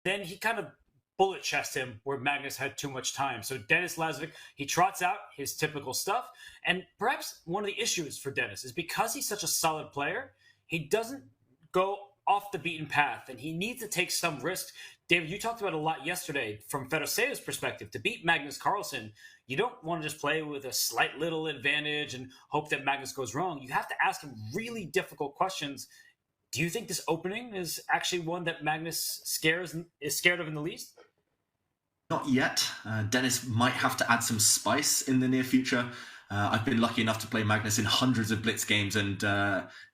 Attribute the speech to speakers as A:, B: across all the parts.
A: then he kind of bullet chest him where Magnus had too much time. So Denis Lazavik, he trots out his typical stuff. And perhaps one of the issues for Denis is because he's such a solid player, he doesn't go off the beaten path, and he needs to take some risk. David, you talked about it a lot yesterday from Fedoseev's perspective. To beat Magnus Carlsen, you don't want to just play with a slight little advantage and hope that Magnus goes wrong. You have to ask him really difficult questions. Do you think this opening is actually one that Magnus is scared of in the least?
B: Not yet. Denis might have to add some spice in the near future. I've been lucky enough to play Magnus in hundreds of Blitz games, and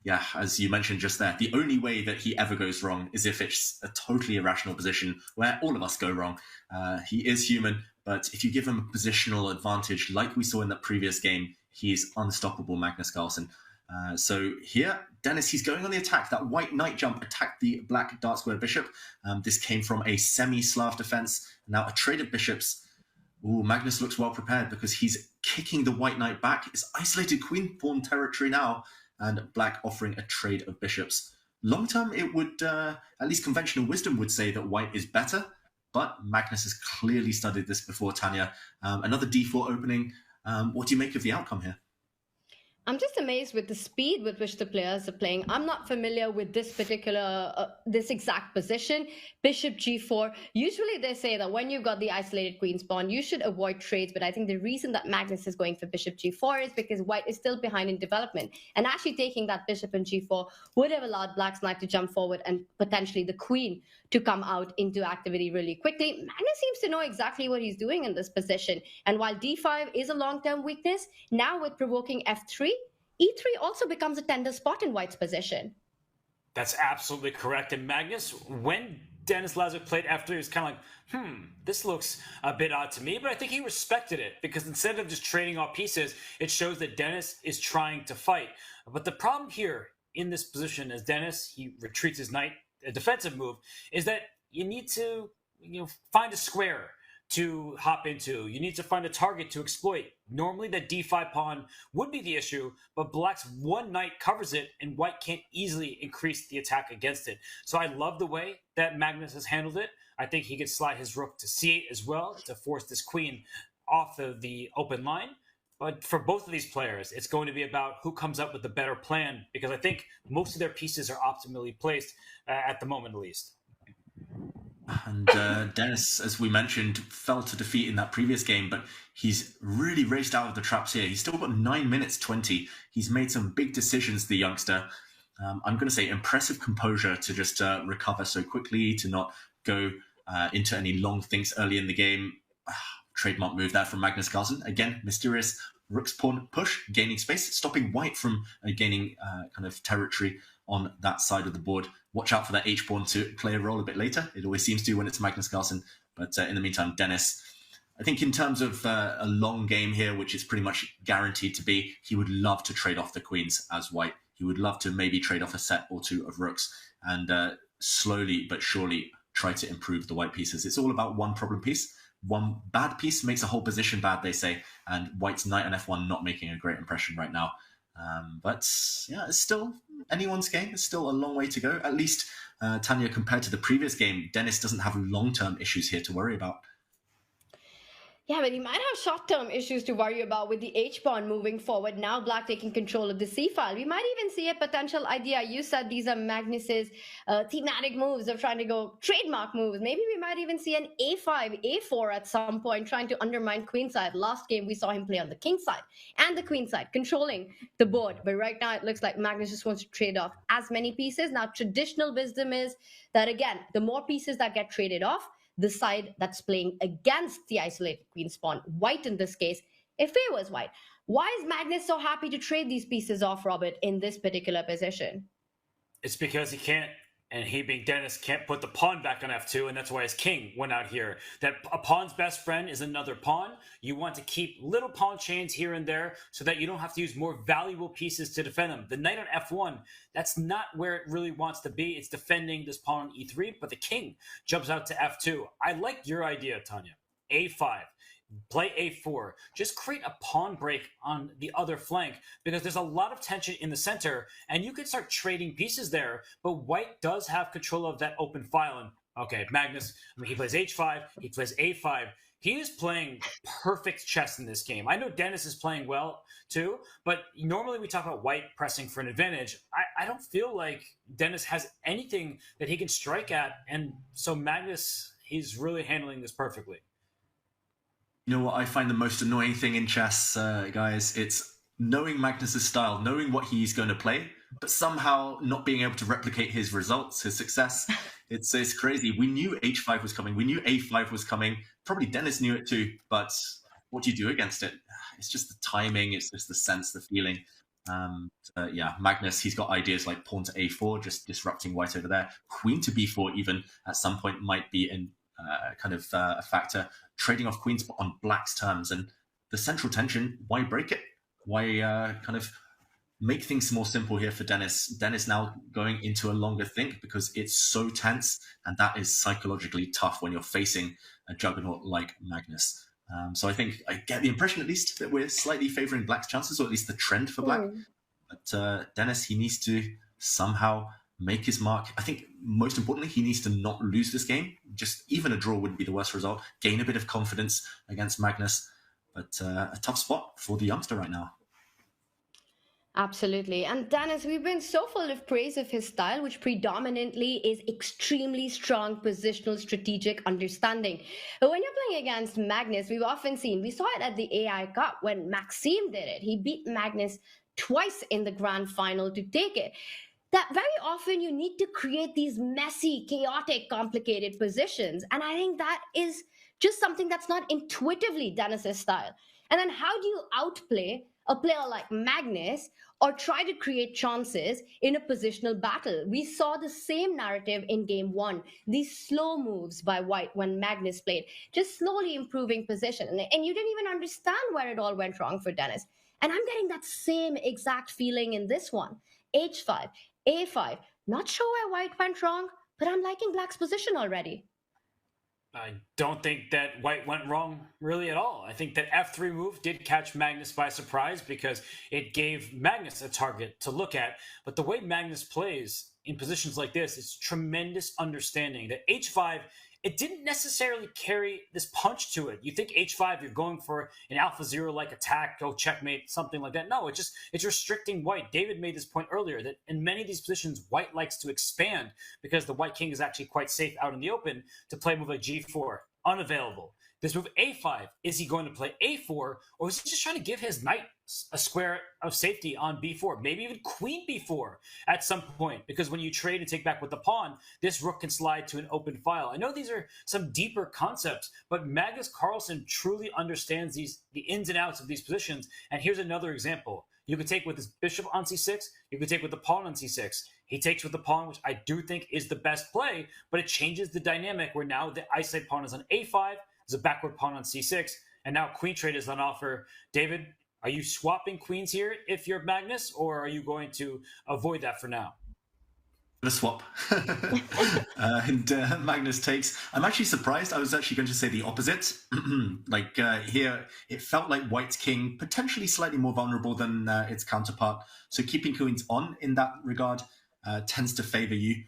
B: yeah, as you mentioned just there, the only way that he ever goes wrong is if it's a totally irrational position where all of us go wrong. He is human, but if you give him a positional advantage like we saw in that previous game, he's unstoppable, Magnus Carlsen. So here, Denis, he's going on the attack. That white knight jump attacked the black dark square bishop. This came from a semi-Slav defense. Now a trade of bishops. Ooh, Magnus looks well prepared because he's kicking the white knight back. It's isolated queen pawn territory now, and black offering a trade of bishops. Long term, it would, at least conventional wisdom would say that white is better, but Magnus has clearly studied this before, Tanya. Another d4 opening. What do you make of the outcome here?
C: I'm just amazed with the speed with which the players are playing. I'm not familiar with this particular, this exact position. Bishop g4. Usually they say that when you've got the isolated queen's pawn, you should avoid trades. But I think the reason that Magnus is going for bishop g4 is because white is still behind in development. And actually taking that bishop in g4 would have allowed black's knight to jump forward and potentially the queen to come out into activity really quickly. Magnus seems to know exactly what he's doing in this position. And while d5 is a long-term weakness, now with provoking f3, e3 also becomes a tender spot in white's position.
A: That's absolutely correct. And Magnus, when Denis Lazavik played f3, he was kind of like, this looks a bit odd to me, but I think he respected it because instead of just trading off pieces, it shows that Denis is trying to fight. But the problem here in this position as Denis, he retreats his knight, a defensive move, is that you need to find a square to hop into. You need to find a target to exploit. Normally the d5 pawn would be the issue, but black's one knight covers it and white can't easily increase the attack against it. So I love the way that Magnus has handled it. I think he could slide his rook to c8 as well to force this queen off of the open line. But for both of these players, it's going to be about who comes up with the better plan, because I think most of their pieces are optimally placed at the moment at least.
B: And Denis, as we mentioned, fell to defeat in that previous game, but he's really raced out of the traps here. He's still got 9 minutes 20. He's made some big decisions, the youngster. I'm going to say impressive composure to just recover so quickly, to not go into any long thinks early in the game. Trademark move there from Magnus Carlsen. Again, mysterious rook's pawn push, gaining space, stopping white from gaining kind of territory on that side of the board. Watch out for that h-pawn to play a role a bit later. It always seems to when it's Magnus Carlsen. But in the meantime, Denis, I think in terms of a long game here, which is pretty much guaranteed to be, he would love to trade off the queens as white. He would love to maybe trade off a set or two of rooks and slowly but surely try to improve the white pieces. It's all about one problem piece. One bad piece makes a whole position bad, they say, and white's knight on f1 not making a great impression right now. But yeah, it's still anyone's game. It's still a long way to go. At least, Tanya, compared to the previous game, Denis doesn't have long-term issues here to worry about.
C: Yeah, but he might have short-term issues to worry about with the h-pawn moving forward. Now black taking control of the c-file. We might even see a potential idea. You said these are Magnus's thematic moves of trying to go trademark moves. Maybe we might even see an a5, a4 at some point, trying to undermine queenside. Last game, we saw him play on the king side and the queen side, controlling the board. But right now, it looks like Magnus just wants to trade off as many pieces. Now, traditional wisdom is that, again, the more pieces that get traded off, the side that's playing against the isolated queen's pawn, white in this case, it favors white. Why is Magnus so happy to trade these pieces off, Robert, in this particular position?
A: It's because he can't, and he being Denis, can't put the pawn back on f2, and that's why his king went out here. That a pawn's best friend is another pawn. You want to keep little pawn chains here and there so that you don't have to use more valuable pieces to defend them. The knight on f1, that's not where it really wants to be. It's defending this pawn on e3, but the king jumps out to f2. I like your idea, Tanya. a5. Play a4. Just create a pawn break on the other flank because there's a lot of tension in the center and you can start trading pieces there, but white does have control of that open file. And Okay, Magnus, I mean, he plays h5, he plays a5. He is playing perfect chess in this game. I know Denis is playing well too, but normally we talk about white pressing for an advantage. I don't feel like Denis has anything that he can strike at, and so Magnus, he's really handling this perfectly.
B: You know what I find the most annoying thing in chess, guys? It's knowing Magnus's style, knowing what he's going to play, but somehow not being able to replicate his results, his success. It's crazy. We knew h5 was coming. We knew a5 was coming. Probably Denis knew it too, but what do you do against it? It's just the timing. It's just the sense, the feeling. Yeah, Magnus, he's got ideas like pawn to a4, just disrupting white over there. Queen to b4 even at some point might be in a factor. Trading off queens on black's terms. And the central tension, why break it? Why kind of make things more simple here for Denis? Denis now going into a longer think because it's so tense, and that is psychologically tough when you're facing a juggernaut like Magnus. So I think I get the impression at least that we're slightly favouring black's chances, or at least the trend for black. But Denis, he needs to somehow make his mark. I think most importantly, he needs to not lose this game. Just even a draw wouldn't be the worst result. Gain a bit of confidence against Magnus. But a tough spot for the youngster right now.
C: Absolutely. And Denis, we've been so full of praise of his style, which predominantly is extremely strong positional strategic understanding. But when you're playing against Magnus, we've often seen, we saw it at the AI Cup when Maxime did it. He beat Magnus twice in the grand final to take it. That very often you need to create these messy, chaotic, complicated positions. And I think that is just something that's not intuitively Denis's style. And then how do you outplay a player like Magnus or try to create chances in a positional battle? We saw the same narrative in game one, these slow moves by white when Magnus played, just slowly improving position. And you didn't even understand where it all went wrong for Denis. And I'm getting that same exact feeling in this one. H5, A5, not sure where white went wrong, but I'm liking black's position already.
A: I don't think that white went wrong really at all. I think that F3 move did catch Magnus by surprise because it gave Magnus a target to look at. But the way Magnus plays in positions like this, it's tremendous understanding that H5, it didn't necessarily carry this punch to it. You think H5, you're going for an alpha zero like attack, go checkmate, something like that. No, it's restricting white. David made this point earlier that in many of these positions, white likes to expand because the white king is actually quite safe out in the open to play a move like G4, unavailable. This move A5, is he going to play A4, or is he just trying to give his knight a square of safety on B4, maybe even queen B4 at some point? Because when you trade and take back with the pawn, this rook can slide to an open file. I know these are some deeper concepts, but Magnus Carlsen truly understands the ins and outs of these positions. And here's another example. You could take with his bishop on C6, you could take with the pawn on C6. He takes with the pawn, which I do think is the best play, but it changes the dynamic where now the isolated pawn is on A5, there's a backward pawn on C6, and now queen trade is on offer. David, are you swapping queens here if you're Magnus, or are you going to avoid that for now?
B: The swap. And Magnus takes. I'm actually surprised. I was actually going to say the opposite. Here, it felt like white's king potentially slightly more vulnerable than its counterpart. So keeping queens on in that regard tends to favor you.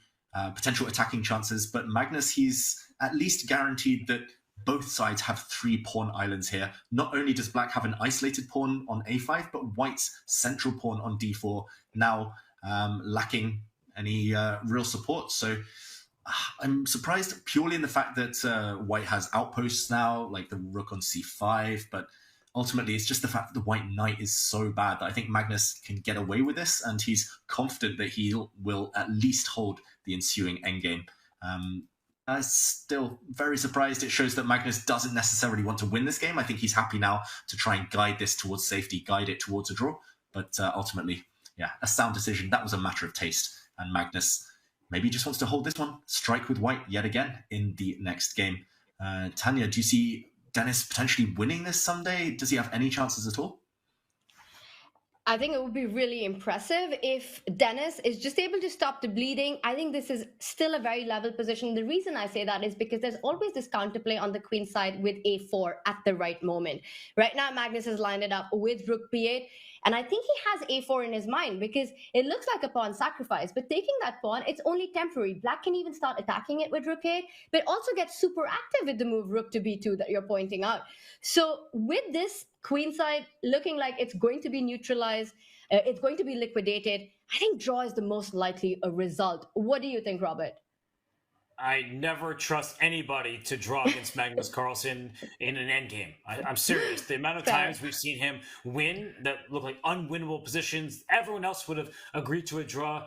B: Potential attacking chances. But Magnus, he's at least guaranteed that both sides have 3 pawn islands here. Not only does black have an isolated pawn on a5, but white's central pawn on d4 now lacking any real support. So I'm surprised purely in the fact that white has outposts now, like the rook on c5, but ultimately it's just the fact that the white knight is so bad that I think Magnus can get away with this, and he's confident that he will at least hold the ensuing endgame. I'm still very surprised. It shows that Magnus doesn't necessarily want to win this game. I think he's happy now to try and guide this towards safety, guide it towards a draw. But ultimately, yeah, a sound decision. That was a matter of taste. And Magnus maybe just wants to hold this one, strike with white yet again in the next game. Tanya, do you see Denis potentially winning this someday? Does he have any chances at all?
C: I think it would be really impressive if Denis is just able to stop the bleeding. I think this is still a very level position. The reason I say that is because there's always this counterplay on the queen side with a4 at the right moment. Right now, Magnus has lined it up with rook b8. And I think he has a4 in his mind because it looks like a pawn sacrifice. But taking that pawn, it's only temporary. Black can even start attacking it with rook 8, but also get super active with the move rook to b2 that you're pointing out. So with this queenside looking like it's going to be neutralized, it's going to be liquidated, I think draw is the most likely result. What do you think, Robert?
A: I never trust anybody to draw against Magnus Carlsen in an endgame. I'm serious. The amount of times we've seen him win that look like unwinnable positions, everyone else would have agreed to a draw.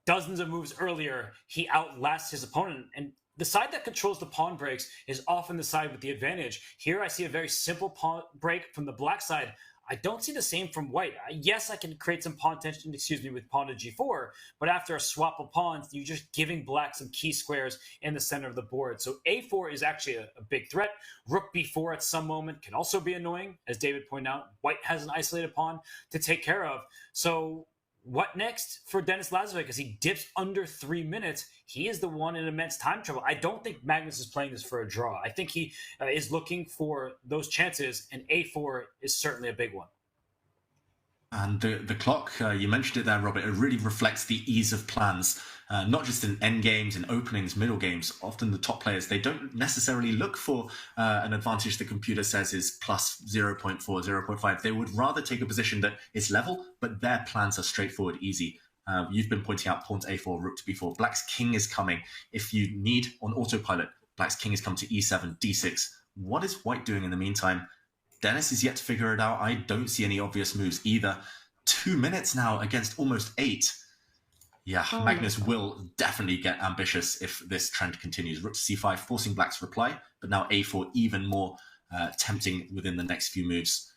A: Dozens of moves earlier, he outlasts his opponent. And the side that controls the pawn breaks is often the side with the advantage. Here I see a very simple pawn break from the black side. I don't see the same from white. Yes, I can create some pawn tension, with pawn to g4, but after a swap of pawns, you're just giving black some key squares in the center of the board. So a4 is actually a big threat. Rook b4 at some moment can also be annoying, as David pointed out. White has an isolated pawn to take care of. So what next for Denis Lazavik? As he dips under 3 minutes, he is the one in immense time trouble. I don't think Magnus is playing this for a draw. I think he is looking for those chances, and a4 is certainly a big one.
B: And the clock, you mentioned it there, Robert, it really reflects the ease of plans, not just in end games, in openings, middle games. Often the top players, they don't necessarily look for an advantage the computer says is plus 0.4, 0.5. They would rather take a position that is level, but their plans are straightforward, easy. You've been pointing out pawn to a4, rook to b4. Black's king is coming. If you need on autopilot, Black's king is come to e7, d6. What is white doing in the meantime? Denis is yet to figure it out. I don't see any obvious moves either. 2 minutes now against almost 8. Yeah, Magnus will definitely get ambitious if this trend continues. Rook to c5, forcing Black's reply, but now a4 even more tempting within the next few moves.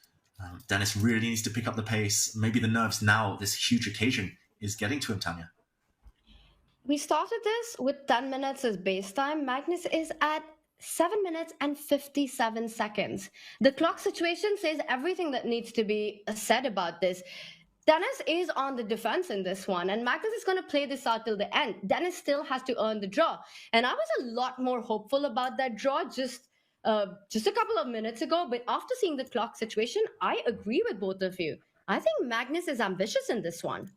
B: Denis really needs to pick up the pace. Maybe the nerves now, this huge occasion, is getting to him, Tanya.
C: We started this with 10 minutes as base time. Magnus is at 7 minutes and 57 seconds. The clock situation says everything that needs to be said about this. Denis is on the defense in this one, and Magnus is going to play this out till the end. Denis still has to earn the draw. And I was a lot more hopeful about that draw just a couple of minutes ago, but after seeing the clock situation, I agree with both of you. I think Magnus is ambitious in this one.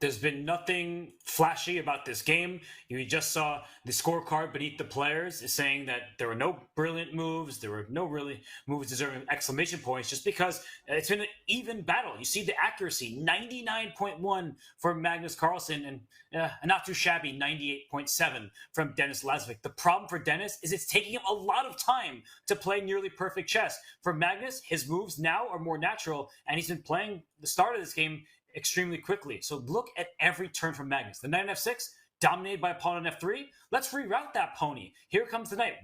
A: There's been nothing flashy about this game. You just saw the scorecard beneath the players is saying that there were no brilliant moves. There were no really moves deserving exclamation points just because it's been an even battle. You see the accuracy, 99.1 for Magnus Carlsen and not too shabby, 98.7 from Denis Lazavik. The problem for Denis is it's taking him a lot of time to play nearly perfect chess. For Magnus, his moves now are more natural, and he's been playing the start of this game extremely quickly. So look at every turn from Magnus. The knight on f6, dominated by a pawn on f3. Let's reroute that pony. Here comes the knight.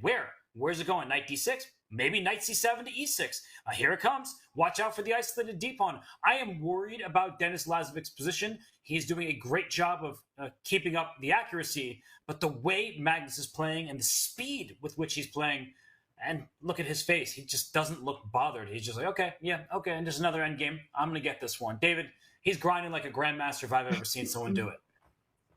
A: Where's it going? Knight d6? Maybe knight c7 to e6. Here it comes. Watch out for the isolated d-pawn. I am worried about Denis Lazavik's position. He's doing a great job of keeping up the accuracy, but the way Magnus is playing and the speed with which he's playing, and look at his face. He just doesn't look bothered. He's just like, okay, and there's another endgame. I'm going to get this one. David, he's grinding like a grandmaster if I've ever seen someone do it.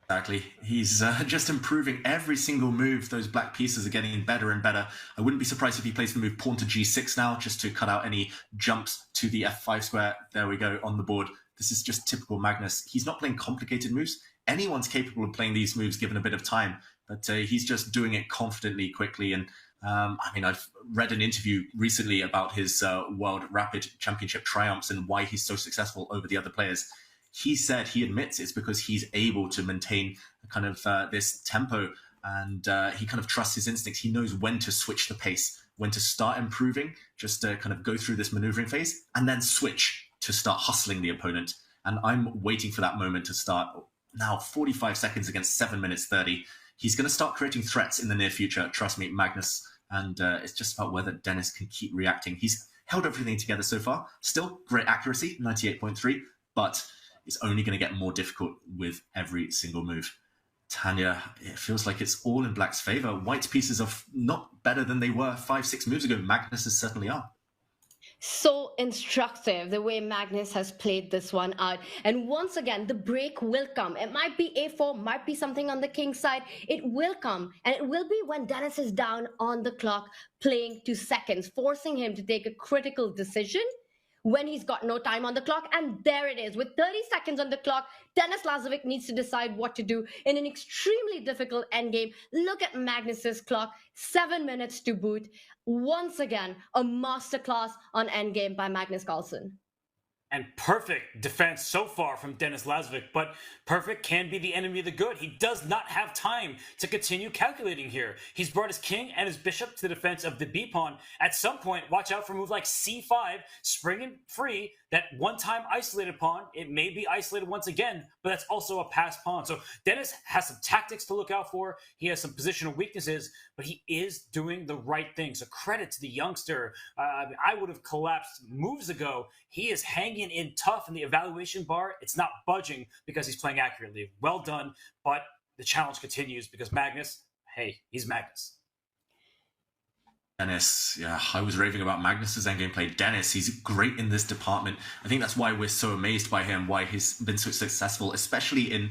B: Exactly. He's just improving every single move. Those black pieces are getting better and better. I wouldn't be surprised if he plays the move pawn to g6 now, just to cut out any jumps to the f5 square. There we go, on the board. This is just typical Magnus. He's not playing complicated moves. Anyone's capable of playing these moves given a bit of time, but he's just doing it confidently, quickly. And I've read an interview recently about his World Rapid Championship triumphs and why he's so successful over the other players. He said he admits it's because he's able to maintain kind of this tempo, and he kind of trusts his instincts. He knows when to switch the pace, when to start improving, just to kind of go through this maneuvering phase, and then switch to start hustling the opponent. And I'm waiting for that moment to start. Now, 45 seconds against 7 minutes 30. He's going to start creating threats in the near future. Trust me, Magnus. And it's just about whether Denis can keep reacting. He's held everything together so far. Still great accuracy, 98.3, but it's only going to get more difficult with every single move. Tanya, it feels like it's all in Black's favor. White's pieces are not better than they were 5-6 moves ago. Magnus's certainly are.
C: So instructive the way Magnus has played this one out. And once again, the break will come. It might be a4, might be something on the king side. It will come. And it will be when Denis is down on the clock playing 2 seconds, forcing him to take a critical decision. when he's got no time on the clock. And there it is. With 30 seconds on the clock, Denis Lazavik needs to decide what to do in an extremely difficult endgame. Look at Magnus's clock, 7 minutes to boot. Once again, a masterclass on endgame by Magnus Carlsen.
A: And perfect defense so far from Denis Lazavik, but perfect can be the enemy of the good. He does not have time to continue calculating here. He's brought his king and his bishop to the defense of the b-pawn. At some point, watch out for a move like c5, springing free, that one-time isolated pawn. It may be isolated once again, but that's also a passed pawn. So Denis has some tactics to look out for. He has some positional weaknesses, but he is doing the right thing. So credit to the youngster. I would have collapsed moves ago. He is hanging in tough in the evaluation bar. It's not budging because he's playing accurately. Well done, but the challenge continues because Magnus, hey, he's Magnus.
B: Denis, yeah, I was raving about Magnus's endgame play. Denis, he's great in this department. I think that's why we're so amazed by him, why he's been so successful, especially in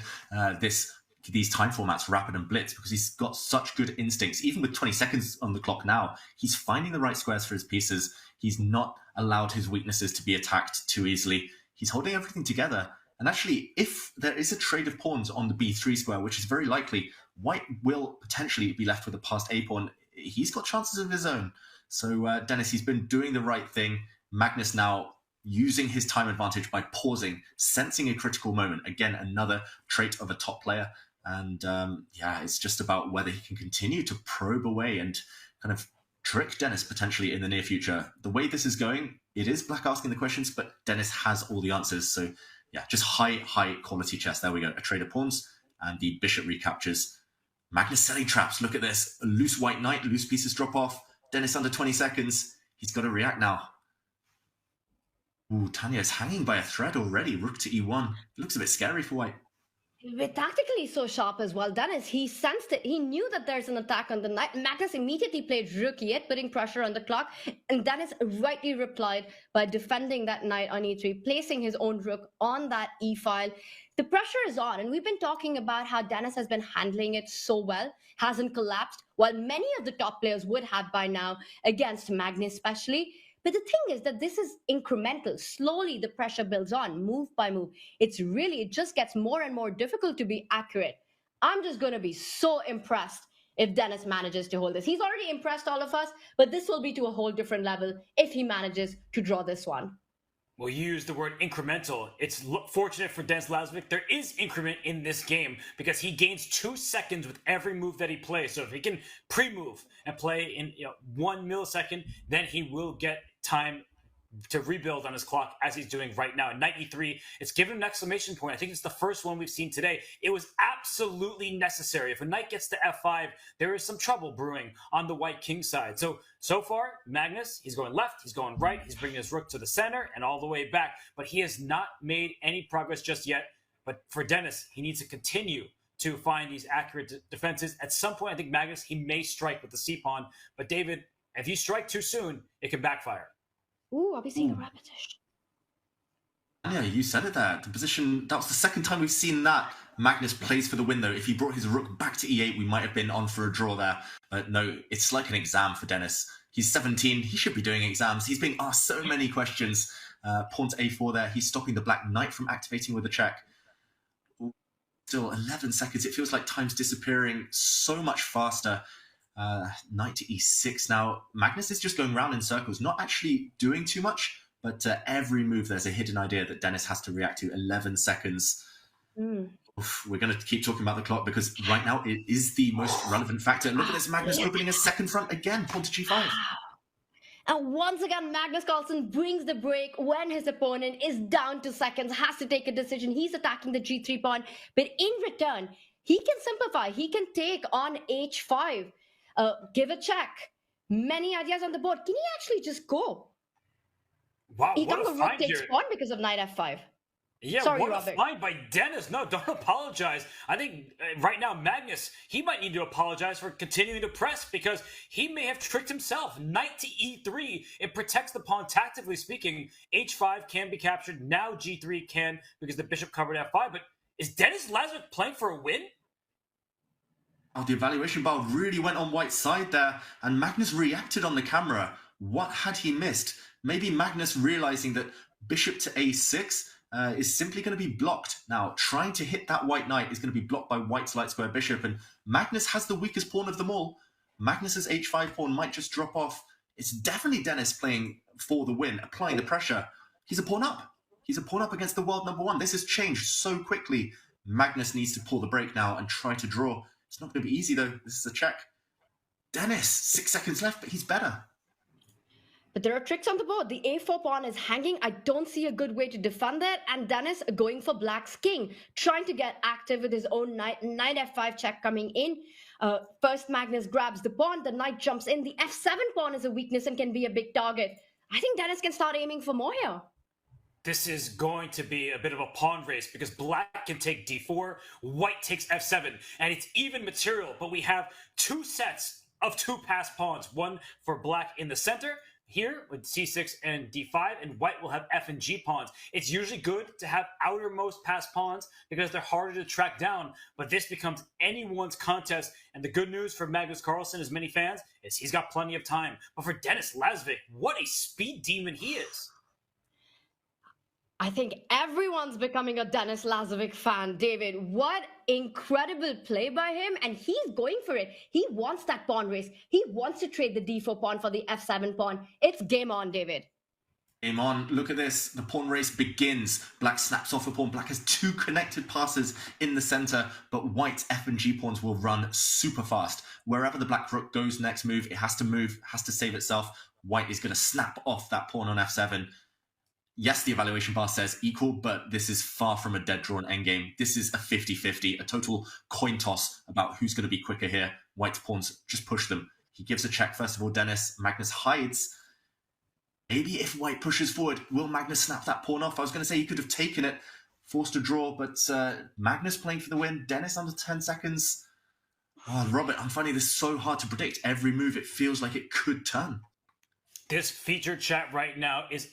B: these time formats, Rapid and Blitz, because he's got such good instincts. Even with 20 seconds on the clock now, he's finding the right squares for his pieces. He's not allowed his weaknesses to be attacked too easily. He's holding everything together. And actually, if there is a trade of pawns on the b3 square, which is very likely, white will potentially be left with a passed a pawn. He's got chances of his own. So Denis, he's been doing the right thing. Magnus now using his time advantage by pausing, sensing a critical moment. Again, another trait of a top player. And yeah, it's just about whether he can continue to probe away and kind of trick Denis potentially in the near future. The way this is going, it is Black asking the questions, but Denis has all the answers. So yeah, just high quality chess. There we go. A trade of pawns and the bishop recaptures. Magnus selling traps. Look at this. A loose white knight, loose pieces drop off. Denis under 20 seconds. He's got to react now. Ooh, Tanya is hanging by a thread already. Rook to e1. It looks a bit scary for white.
C: But tactically so sharp as well. Denis, he sensed it. He knew that there's an attack on the knight. Magnus immediately played rook e8, putting pressure on the clock. And Denis rightly replied by defending that knight on e3, placing his own rook on that e file. The pressure is on, and we've been talking about how Denis has been handling it so well, hasn't collapsed, while many of the top players would have by now, against Magnus especially. But the thing is that this is incremental. Slowly, the pressure builds on, move by move. It just gets more and more difficult to be accurate. I'm just going to be so impressed if Denis manages to hold this. He's already impressed all of us, but this will be to a whole different level if he manages to draw this one.
A: Well, you used the word incremental. It's fortunate for Denis Lazavik. There is increment in this game because he gains 2 seconds with every move that he plays. So if he can pre-move and play in 1 millisecond, then he will get time to rebuild on his clock as he's doing right now. At knight e3, it's given an exclamation point. I think it's the first one we've seen today. It was absolutely necessary. If a knight gets to f5, there is some trouble brewing on the white king side. So far, Magnus, he's going left, he's going right, he's bringing his rook to the center and all the way back, but he has not made any progress just yet. But for Denis, he needs to continue to find these accurate defenses. At some point, I think Magnus, he may strike with the c-pawn, but David, if you strike too soon, it can backfire.
C: Ooh, I'll be seeing a repetition.
B: Yeah, you said it there. The position, that was the second time we've seen that. Magnus plays for the win, though. If he brought his rook back to e8, we might have been on for a draw there. But no, it's like an exam for Denis. He's 17. He should be doing exams. He's being asked so many questions. Pawn to a4 there. He's stopping the black knight from activating with a check. Still 11 seconds. It feels like time's disappearing so much faster. Knight to e6 now. Magnus is just going round in circles, not actually doing too much, but every move there's a hidden idea that Denis has to react to. 11 seconds. Oof, we're going to keep talking about the clock because right now it is the most relevant factor. Look at this, Magnus opening a second front again. Pawn to g5.
C: And once again, Magnus Carlsen brings the break when his opponent is down to seconds, has to take a decision. He's attacking the g3 pawn, but in return, he can simplify. He can take on h5. Give a check. Many ideas on the board. Can he actually just go?
A: Wow,
C: he
A: what
C: can't
A: a
C: go
A: find
C: rook takes
A: here.
C: pawn because of knight f5.
A: Yeah,
C: Sorry,
A: what
C: Robert.
A: a find by Denis. No, don't apologize. I think right now, Magnus, he might need to apologize for continuing to press because he may have tricked himself. Knight to e3, it protects the pawn tactically speaking. h5 can be captured. Now g3 can because the bishop covered f5. But is Denis Lazavik playing for a win?
B: Oh, the evaluation bar really went on white's side there, and Magnus reacted on the camera. What had he missed? Maybe Magnus realizing that bishop to a6 is simply going to be blocked. Now, trying to hit that white knight is going to be blocked by white's light square bishop, and Magnus has the weakest pawn of them all. Magnus's h5 pawn might just drop off. It's definitely Denis playing for the win, applying the pressure. He's a pawn up. He's a pawn up against the world number one. This has changed so quickly. Magnus needs to pull the break now and try to draw. It's not going to be easy, though. This is a check. Denis, 6 seconds left, but he's better.
C: But there are tricks on the board. The a4 pawn is hanging. I don't see a good way to defend that. And Denis going for black's king, trying to get active with his own knight. Knight f5 check coming in. First, Magnus grabs the pawn. The knight jumps in. The f7 pawn is a weakness and can be a big target. I think Denis can start aiming for more here.
A: This is going to be a bit of a pawn race because black can take d4, white takes f7, and it's even material. But we have two sets of two passed pawns, one for black in the center here with c6 and d5, and white will have f and g pawns. It's usually good to have outermost passed pawns because they're harder to track down, but this becomes anyone's contest. And the good news for Magnus Carlsen, as many fans, is he's got plenty of time. But for Denis Lazavik, what a speed demon he is.
C: I think everyone's becoming a Denis Lazavik fan, David. What incredible play by him, and he's going for it. He wants that pawn race. He wants to trade the d4 pawn for the f7 pawn. It's game on, David.
B: Game on. Look at this. The pawn race begins. Black snaps off a pawn. Black has two connected passes in the center, but white's f and g pawns will run super fast. Wherever the black rook goes next move, it has to move, has to save itself. White is going to snap off that pawn on f7. Yes, the evaluation bar says equal, but this is far from a dead drawn endgame. This is a 50-50, a total coin toss about who's going to be quicker here. White's pawns just push them. He gives a check, first of all, Denis. Magnus hides. Maybe if white pushes forward, will Magnus snap that pawn off? I was going to say he could have taken it, forced a draw, but Magnus playing for the win. Denis under 10 seconds. Oh, Robert, I'm finding this so hard to predict. Every move, it feels like it could turn.
A: This featured chat right now is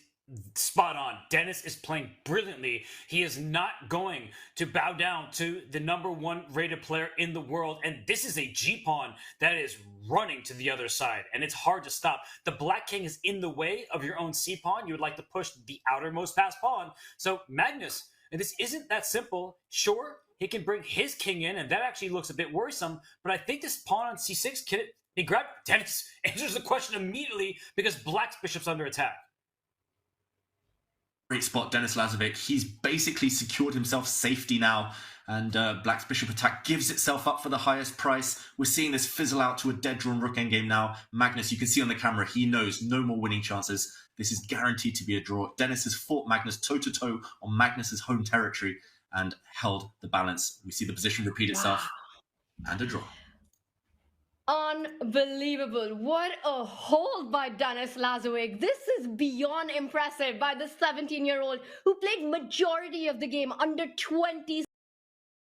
A: spot on. Denis is playing brilliantly. He is not going to bow down to the #1 rated player in the world. And this is a G-pawn that is running to the other side. And it's hard to stop. The black king is in the way of your own C-pawn. You would like to push the outermost passed pawn. So Magnus, and this isn't that simple. Sure, he can bring his king in, and that actually looks a bit worrisome. But I think this pawn on C6, can it be grabbed? Denis answers the question immediately because black's bishop's under attack.
B: Great spot, Denis Lazavik. He's basically secured himself safety now, and black's bishop attack gives itself up for the highest price. We're seeing this fizzle out to a dead-drawn rook endgame now. Magnus, you can see on the camera, he knows no more winning chances. This is guaranteed to be a draw. Denis has fought Magnus toe-to-toe on Magnus's home territory and held the balance. We see the position repeat itself, and a draw.
C: Unbelievable. What a hold by Denis Lazavik. This is beyond impressive by the 17-year-old who played majority of the game under 20